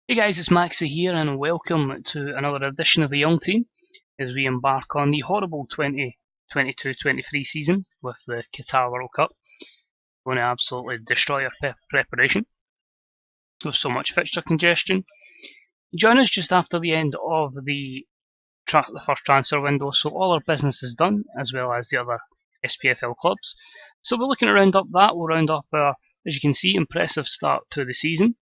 Hey guys, it's Maxie here, and welcome to another edition of the Young Team as we embark on the horrible 2022-23 season with the Qatar World Cup. Going to absolutely destroy our preparation with so much fixture congestion. Join us just after the end of the first transfer window, so all our business is done, as well as the other SPFL clubs. So we're looking to round up that. We'll round up, as you can see, impressive start to the season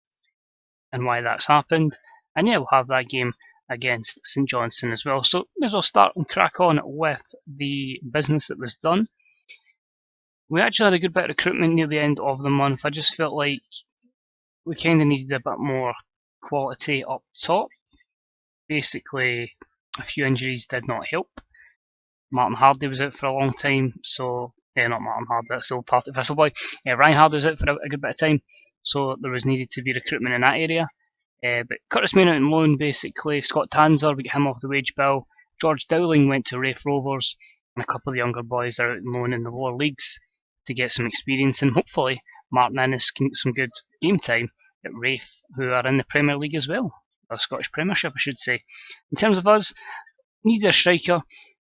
and why that's happened. And yeah, we'll have that game against St Johnstone as well. So may as well start and crack on with the business that was done. We actually had a good bit of recruitment near the end of the month. I just felt like we kind of needed a bit more quality up top. Basically, a few injuries did not help. Martin Hardy was out for a long time, so not Martin Hardy, that's still part of Whistleboy. Ryan Hardy was out for a good bit of time, so there was needed to be recruitment in that area. But Curtis Main out on loan, basically. Scott Tanzer, we get him off the wage bill. George Dowling went to Rafe Rovers, and a couple of the younger boys are out on loan in the lower leagues to get some experience, and hopefully Martin Innes can get some good game time at Rafe, who are in the Premier League as well, or Scottish Premiership, I should say. In terms of us, needed a striker.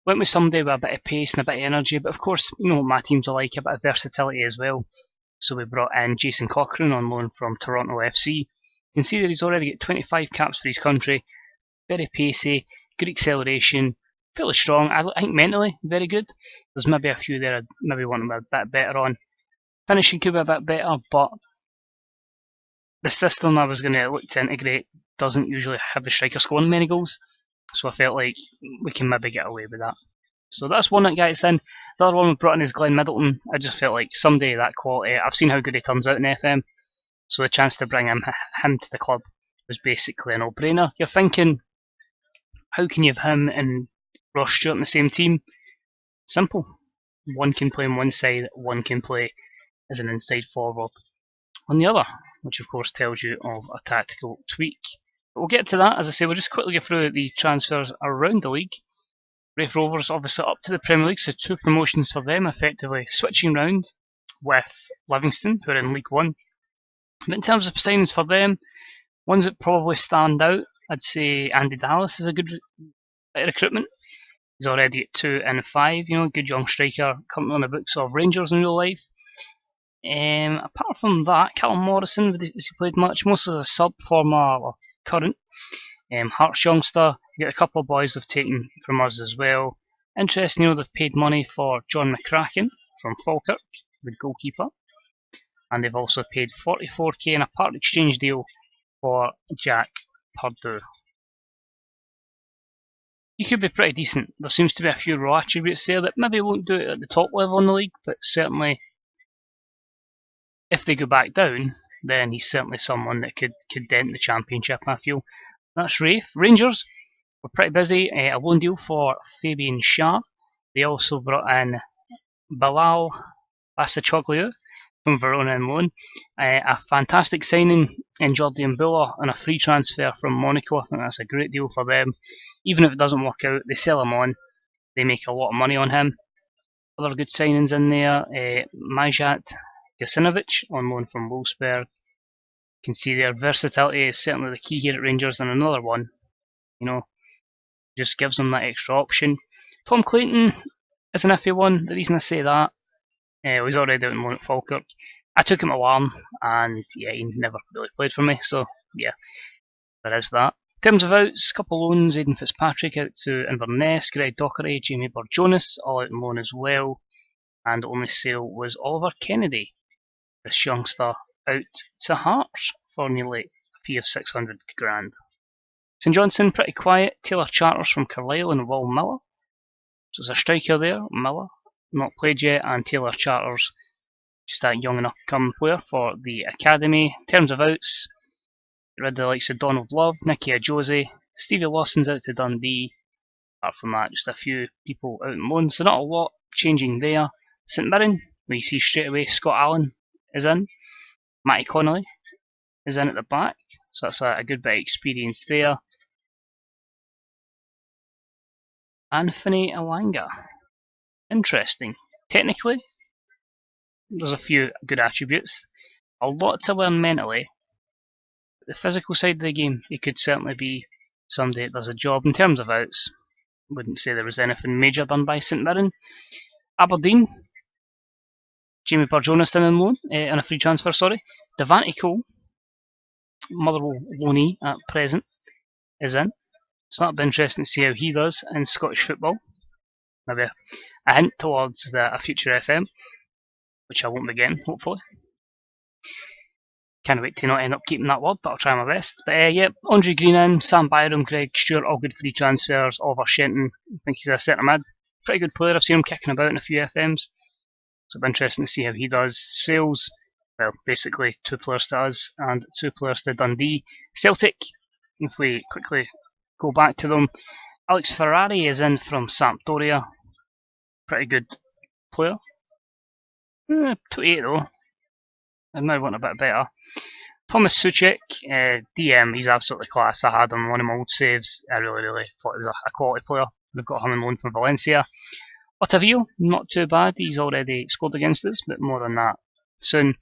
Went with somebody with a bit of pace and a bit of energy, but of course, you know what my teams are like, a bit of versatility as well. So we brought in Jason Cochrane on loan from Toronto FC. You can see that he's already got 25 caps for his country, very pacey, good acceleration, fairly strong. I think mentally very good. There's maybe a few there I'd maybe want him a bit better on. Finishing could be a bit better, but the system I was going to look to integrate doesn't usually have the striker scoring many goals, so I felt like we can maybe get away with that. So that's one that gets in. The other one we brought in is Glenn Middleton. I just felt like somebody that quality. I've seen how good he turns out in FM, so the chance to bring him to the club was basically a no-brainer. You're thinking, how can you have him and Ross Stewart in the same team? Simple. One can play on one side, one can play as an inside forward on the other, which of course tells you of a tactical tweak. But we'll get to that. As I say, we'll just quickly go through the transfers around the league. Rafe Rovers obviously up to the Premier League, so 2 promotions for them, effectively switching round with Livingston, who are in League One. But in terms of signings for them, ones that probably stand out, I'd say Andy Dallas is a good recruitment. He's already at 2 and 5, good young striker, currently on the books of Rangers in real life. Apart from that, Callum Morrison, has he played much? Most as a sub, former or current. Hearts youngster, you got a couple of boys they've taken from us as well. Interesting, they've paid money for John McCracken from Falkirk, the goalkeeper, and they've also paid 44k in a part exchange deal for Jack Purdue. He could be pretty decent. There seems to be a few raw attributes there that maybe won't do it at the top level in the league, but certainly if they go back down, then he's certainly someone that could dent the championship, I feel. That's Rafe. Rangers were pretty busy. A loan deal for Fabian Schär. They also brought in Bilal Basachogliou from Verona on loan. A fantastic signing in Jordi Mbula and a free transfer from Monaco. I think that's a great deal for them. Even if it doesn't work out, they sell him on. They make a lot of money on him. Other good signings in there. Majat Gasinovic on loan from Wolfsburg. You can see their versatility is certainly the key here at Rangers, and another one, just gives them that extra option. Tom Clayton is an iffy one. The reason I say that, he's already out on loan at Falkirk. I took him at Larne, and yeah, he never really played for me, so yeah, there is that. In terms of outs, a couple loans, Aidan Fitzpatrick out to Inverness, Greg Dockery, Jamie Burr-Jonas, all out on loan as well, and the only sale was Oliver Kennedy, this youngster, out to Hearts for nearly a fee of 600 grand. St Johnstone, pretty quiet. Taylor Charters from Carlisle and Will Miller. So there's a striker there, Miller, not played yet, and Taylor Charters, just that young and up-and-coming player for the academy. In terms of outs, rid of the likes of Donald Love, Nicky Ajose, Stevie Lawson's out to Dundee. Apart from that, just a few people out on loan, so not a lot changing there. St Mirren, where you see straight away Scott Allen is in. Matty Connolly is in at the back, so that's a good bit of experience there. Anthony Elanga. Interesting. Technically, there's a few good attributes. A lot to learn mentally. the physical side of the game, he could certainly be somebody that does a job. In terms of outs, wouldn't say there was anything major done by St Mirren. Aberdeen, Jamie Burjonas in on loan, on a free transfer, sorry. Devante Cole, Motherwell loanee at present, is in. So that'll be interesting to see how he does in Scottish football. Maybe a hint towards a future FM, which I won't be getting, hopefully. Can't wait to not end up keeping that word, but I'll try my best. But yeah, Andre Green in, Sam Byram, Greg Stewart, all good free transfers. Oliver Shenton, I think he's a centre mid. Pretty good player, I've seen him kicking about in a few FMs. So it'll be interesting to see how he does. Sales, well, basically 2 players to us and 2 players to Dundee. Celtic, if we quickly go back to them, Alex Ferrari is in from Sampdoria. Pretty good player. 28 though. I might want a bit better. Thomas Suchek, DM, he's absolutely class. I had him on one of my old saves. I really thought he was a quality player. We've got him on loan from Valencia. Otavio, not too bad. He's already scored against us, but more on that soon.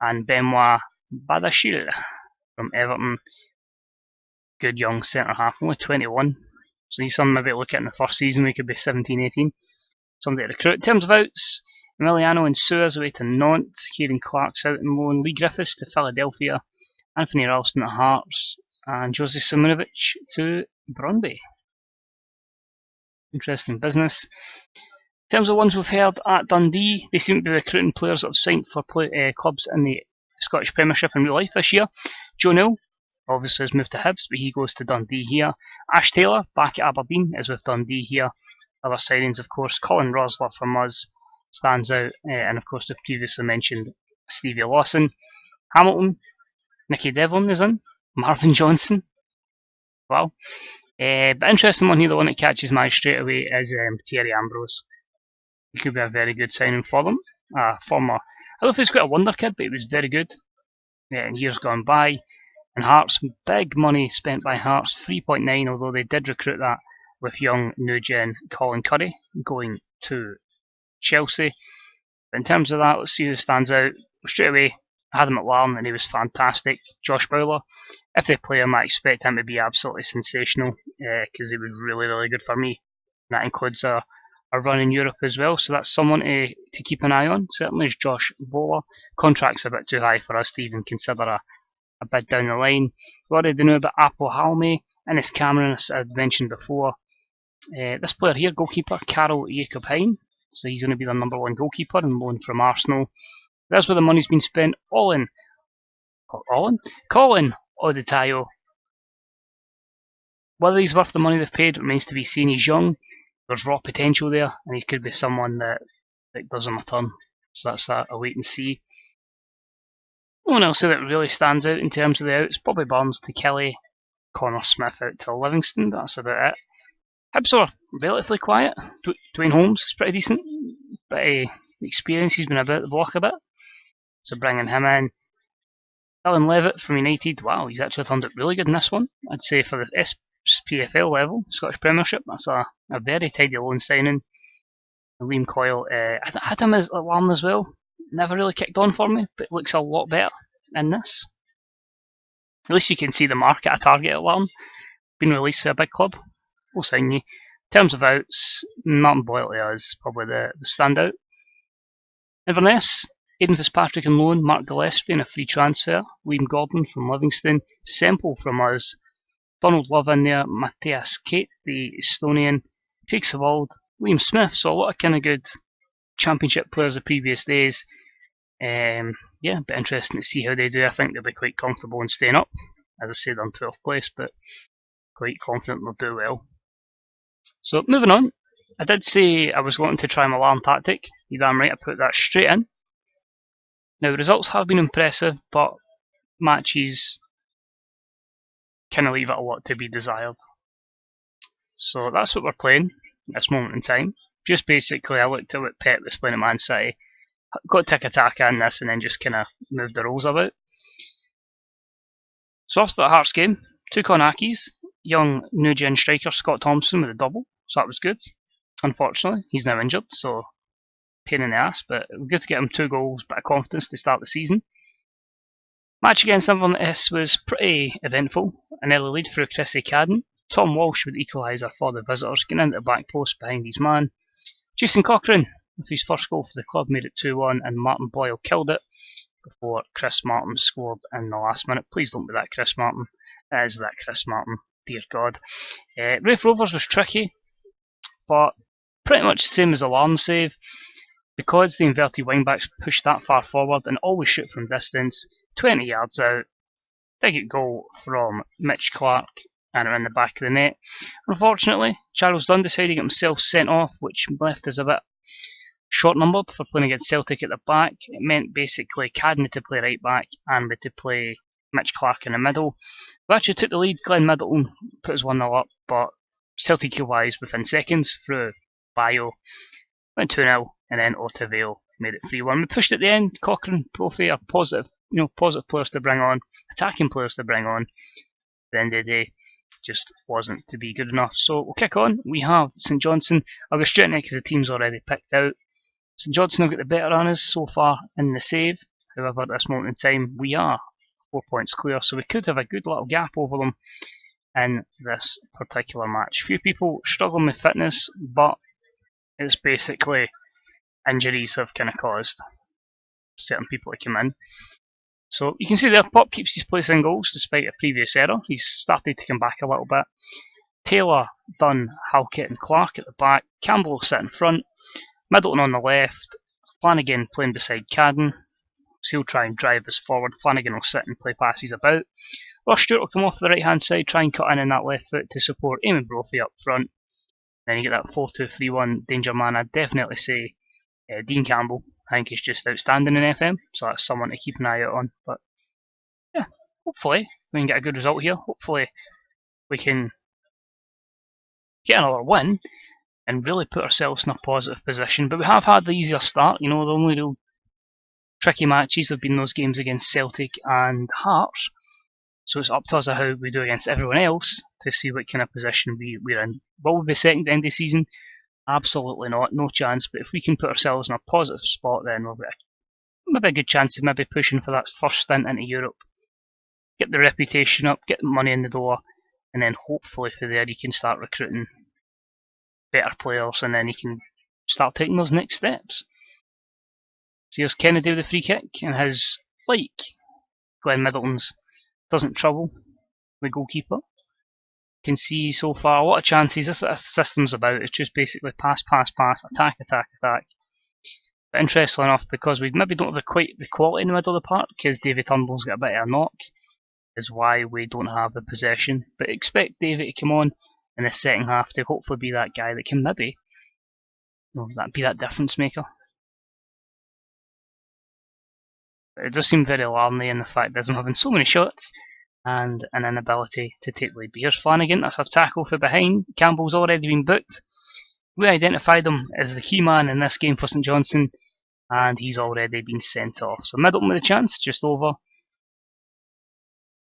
And Benoit Badashil from Everton. Good young centre half, only 21. So he's something maybe to look at in the first season. We could be 17, 18. Somebody to recruit. In terms of outs, Emiliano and Suez away to Nantes. Kieran Clark's out on loan. Lee Griffiths to Philadelphia. Anthony Ralston at Hearts. And Jose Simunovic to Brøndby. Interesting business. In terms of ones we've heard at Dundee, they seem to be recruiting players that have signed for clubs in the Scottish Premiership in real life this year. Joe Newell obviously has moved to Hibs, but he goes to Dundee here. Ash Taylor, back at Aberdeen, is with Dundee here. Other signings, of course, Colin Rosler from us stands out, and of course the previously mentioned Stevie Lawson. Hamilton, Nicky Devlin is in. Marvin Johnson. Wow. But interesting one here, the one that catches my eye straight away is Thierry Ambrose. He could be a very good signing for them. Former, I don't know if he's quite a wonder kid, but he was very good in years gone by. And Hearts, big money spent by Hearts, 3.9, although they did recruit that with young new gen Colin Curry going to Chelsea. But in terms of that, let's see who stands out. Straight away, I had him at Larne and he was fantastic. Josh Bowler. If they play him, I expect him to be absolutely sensational because he was really good for me. And that includes a run in Europe as well, so that's someone to keep an eye on. Certainly is Josh Bowler. Contract's a bit too high for us to even consider a bid down the line. We already know about Apo Halme, Ennis Cameron, as I'd mentioned before. This player here, goalkeeper, Karel Jacob Hein. So he's going to be the number 1 goalkeeper and loan from Arsenal. That's where the money's been spent. Colin Odetayo. Whether he's worth the money they've paid remains to be seen. He's young. There's raw potential there, and he could be someone that does him a turn. So that's a wait and see. No one else that really stands out in terms of the outs. Bobby Burns to Kelly, Connor Smith out to Livingston. That's about it. Hibs are relatively quiet. Dwayne Holmes is pretty decent, but the experience, he's been about the block a bit. So bringing him in. Dylan Levitt from United. Wow, he's actually turned out really good in this one. I'd say for the SPFL level, Scottish Premiership, that's a very tidy loan signing. Liam Coyle, I had him as Larne as well. Never really kicked on for me, but looks a lot better in this. At least you can see the market I target at Larne. Been released to a big club. We'll sign you. In terms of outs, Martin Boyle is probably the standout. Inverness, Aidan Fitzpatrick on loan, Mark Gillespie in a free transfer, Liam Gordon from Livingston, Semple from us, Donald Love in there, Matthias Kate, the Estonian, Craig Savold, Liam Smith, so a lot of kind of good championship players of previous days. Yeah, a bit interesting to see how they do. I think they'll be quite comfortable in staying up. As I said, on 12th place, but quite confident they'll do well. So moving on, I did say I was wanting to try my Larne tactic. You're damn right, I put that straight in. Now the results have been impressive, but matches kind of leave it a lot to be desired. So that's what we're playing at this moment in time. Just basically, I looked at what Pep was playing at Man City, got tiki-taka in this, and then just kind of moved the roles about. So after that Hearts game, 2 Konakis, young new gen striker Scott Thompson with a double, so that was good. Unfortunately, he's now injured, so pain in the ass, but good to get him 2 goals, bit of confidence to start the season. Match against Inverness was pretty eventful. An early lead for Chrissy Cadden. Tom Walsh with the equaliser for the visitors, getting into the back post behind his man. Jason Cochrane, with his first goal for the club, made it 2-1, and Martin Boyle killed it before Chris Martin scored in the last minute. Please don't be that Chris Martin. It is that Chris Martin, dear God. Raith Rovers was tricky, but pretty much the same as the Larne save. Because the inverted wingbacks push that far forward and always shoot from distance, 20 yards out, they get goal from Mitch Clark and are in the back of the net. Unfortunately, Charles Dunn decided to get himself sent off, which left us a bit short-numbered for playing against Celtic at the back. It meant basically Cadden had to play right back and we had to play Mitch Clark in the middle. We actually took the lead. Glenn Middleton put us 1-0 up, but Celtic equalised within seconds through Bio. Went 2-0, and then Otavale made it 3-1. We pushed at the end. Cochrane, Brophy are positive players to bring on, attacking players to bring on. At the end of the day, just wasn't to be good enough. So we'll kick on. We have St Johnstone. I'll go straight in because the team's already picked out. St Johnstone have got the better on us so far in the save. However, at this moment in time, we are 4 points clear, so we could have a good little gap over them in this particular match. Few people struggling with fitness, but it's basically injuries have kind of caused certain people to come in. So you can see there, Pop keeps his place in goals despite a previous error. He's started to come back a little bit. Taylor, Dunn, Halkett and Clark at the back. Campbell sit in front. Middleton on the left. Flanagan playing beside Cadden. So he'll try and drive us forward. Flanagan will sit and play passes about. Ross Stewart will come off the right hand side, try and cut in that left foot to support Eamon Brophy up front. Then you get that 4-2-3-1 danger man. I'd definitely say Dean Campbell. I think he's just outstanding in FM, so that's someone to keep an eye out on. But yeah, hopefully we can get a good result here. Hopefully we can get another win and really put ourselves in a positive position. But we have had the easier start. The only real tricky matches have been those games against Celtic and Hearts. So it's up to us how we do against everyone else to see what kind of position we're in. Will we be second at the end of the season? Absolutely not, no chance. But if we can put ourselves in a positive spot, then we'll get maybe a good chance of maybe pushing for that first stint into Europe. Get the reputation up, get the money in the door, and then hopefully from there you can start recruiting better players, and then you can start taking those next steps. So here's Kennedy with the free kick, and his, like Glenn Middleton's, doesn't trouble the goalkeeper. Can see so far a lot of chances. This system's about. It's just basically pass, attack. But interestingly enough, because we maybe don't have quite the quality in the middle of the park, because David Turnbull's got a bit of a knock, is why we don't have the possession. But expect David to come on in the second half to hopefully be that guy that can maybe be that difference maker. But it does seem very alarming in the fact that I'm having so many shots and an inability to take lead. But here's Flanagan, that's a tackle for behind. Campbell's already been booked. We identified him as the key man in this game for St Johnstone, and he's already been sent off. So Middleton with a chance, just over.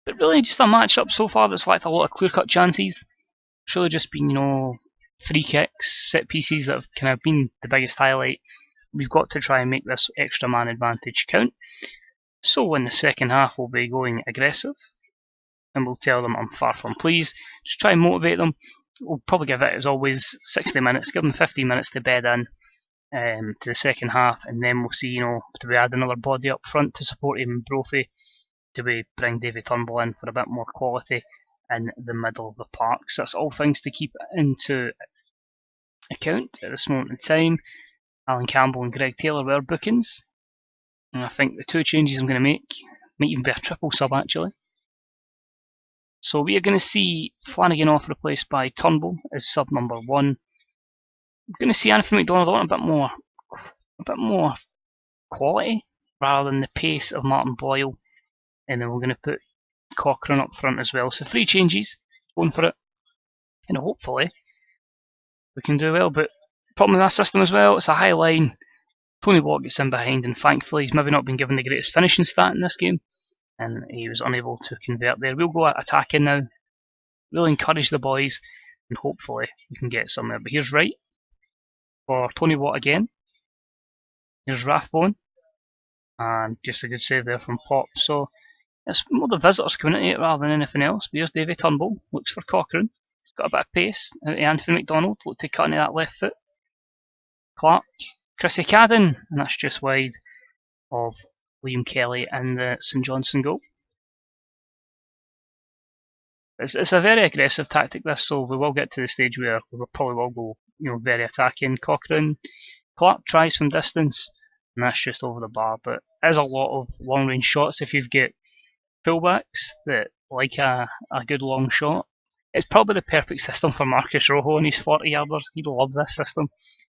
But really just a match-up so far that's lacked a lot of clear-cut chances. It's really just been, free kicks, set pieces that have kind of been the biggest highlight. We've got to try and make this extra man advantage count. So in the second half we'll be going aggressive, and we'll tell them I'm far from pleased. Just try and motivate them. We'll probably give it, as always, 60 minutes, give them 15 minutes to bed in to the second half, and then we'll see, do we add another body up front to support him, Brophy? Do we bring David Turnbull in for a bit more quality in the middle of the park? So that's all things to keep into account at this moment in time. Alan Campbell and Greg Taylor were bookings, and I think the two changes I'm going to make might even be a triple sub actually. So we are going to see Flanagan off, replaced by Turnbull as sub number 1. I'm going to see Anthony McDonald on a bit more quality rather than the pace of Martin Boyle, and then we're going to put Cochrane up front as well. So 3 changes, going for it, and hopefully we can do well. But problem with that system as well, it's a high line. Tony Watt gets in behind, and thankfully he's maybe not been given the greatest finishing stat in this game, and he was unable to convert there. We'll go attacking now. We'll encourage the boys, and hopefully we can get somewhere. But here's Wright for Tony Watt again. Here's Rathbone, and just a good save there from Pop. So It's more the visitors coming into it rather than anything else. But here's Davy Turnbull, looks for Cochrane. He's got a bit of pace. Out to Anthony McDonald, look to cut into that left foot. Clark, Chrissy Cadden, and that's just wide of Liam Kelly and the St Johnstone goal. It's a very aggressive tactic, this, so we will get to the stage where we probably will go, very attacking. Cochrane, Clark tries from distance, and that's just over the bar. But there's a lot of long range shots if you've got fullbacks that like a good long shot. It's probably the perfect system for Marcus Rojo and his 40-yarders. He'd love this system.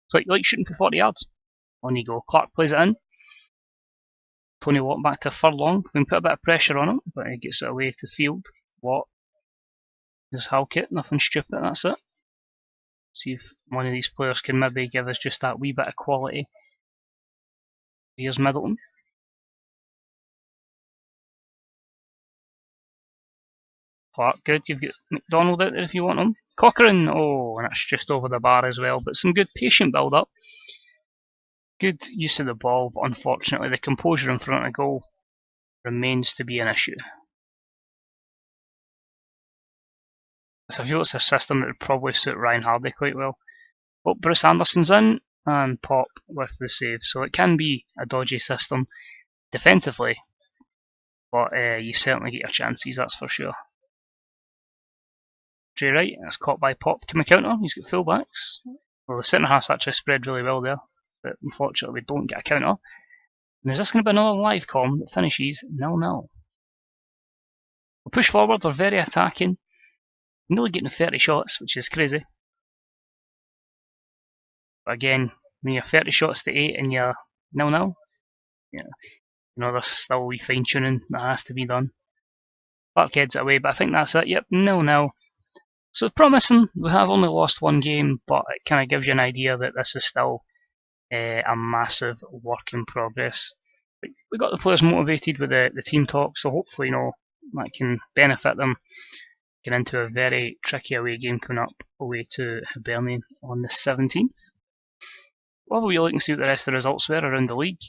It's like shooting for 40 yards. On you go. Clark plays it in. Tony Watt back to Furlong. We can put a bit of pressure on him, but he gets it away to field. Watt. Here's Halkett. Nothing stupid, that's it. See if one of these players can maybe give us just that wee bit of quality. Here's Middleton. Clark, good. You've got McDonald out there if you want him. Cochrane, and that's just over the bar as well. But some good patient build-up. Good use of the ball, but unfortunately the composure in front of goal remains to be an issue. So I feel it's a system that would probably suit Ryan Hardy quite well. But Bruce Anderson's in, and Pop with the save. So it can be a dodgy system defensively, but you certainly get your chances, that's for sure. Jay Wright, that's caught by Pop. Can we counter? He's got fullbacks. Well, the centre half actually spread really well there, but unfortunately we don't get a counter. And is this going to be another live comm that finishes 0-0? We'll push forward, they're very attacking. Nearly getting 30 shots, which is crazy. But again, when you're 30 shots to 8 and you're 0-0, there's still a wee fine tuning that has to be done. Clark heads it away, but I think that's it. Yep, 0-0. So it's promising. We have only lost one game, but it kind of gives you an idea that this is still a massive work in progress. We got the players motivated with the team talk, so hopefully, that can benefit them. Get into a very tricky away game coming up away to Hibernian on the 17th. Well, we'll look and see what the rest of the results were around the league.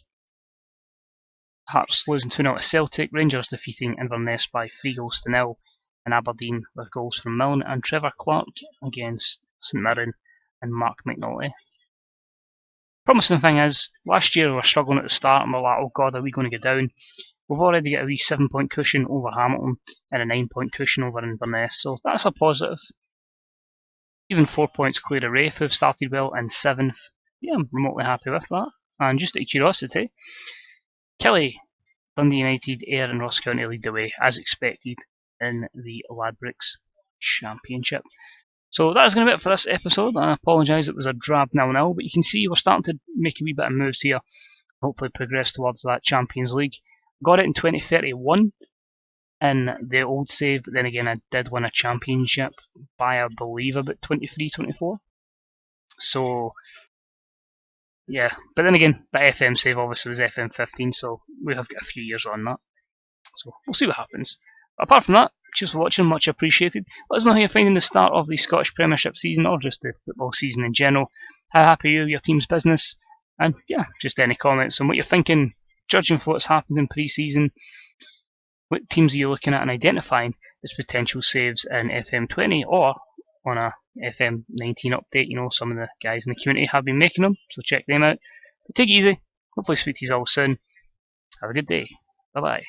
Hearts losing 2-0 to Celtic, Rangers defeating Inverness by 3-0, and Aberdeen with goals from Milne and Trevor Clark against St Mirren and Mark McNulty. Promising thing is, last year we were struggling at the start and we were like, oh god, are we going to go down? We've already got a wee 7-point cushion over Hamilton and a 9-point cushion over Inverness, so that's a positive. Even 4 points clear of Rafe, who've started well in 7th. Yeah, I'm remotely happy with that. And just out of curiosity, Kelly, Dundee United, Ayr and Ross County lead the way, as expected, in the Ladbrokes Championship. So that is going to be it for this episode. I apologise it was a drab 0-0, but you can see we're starting to make a wee bit of moves here. Hopefully progress towards that Champions League. Got it in 2031 in the old save, but then again I did win a championship by, I believe, about 23-24. So, yeah. But then again, the FM save obviously was FM 15, so we have got a few years on that. So we'll see what happens. But apart from that, just for watching, much appreciated. Let us know how you're finding the start of the Scottish Premiership season, or just the football season in general. How happy are you, your team's business? And yeah, just any comments on what you're thinking, judging for what's happened in pre-season. What teams are you looking at and identifying as potential saves in FM20 or on a FM19 update? Some of the guys in the community have been making them, so check them out. But take it easy. Hopefully speak to you all soon. Have a good day. Bye-bye.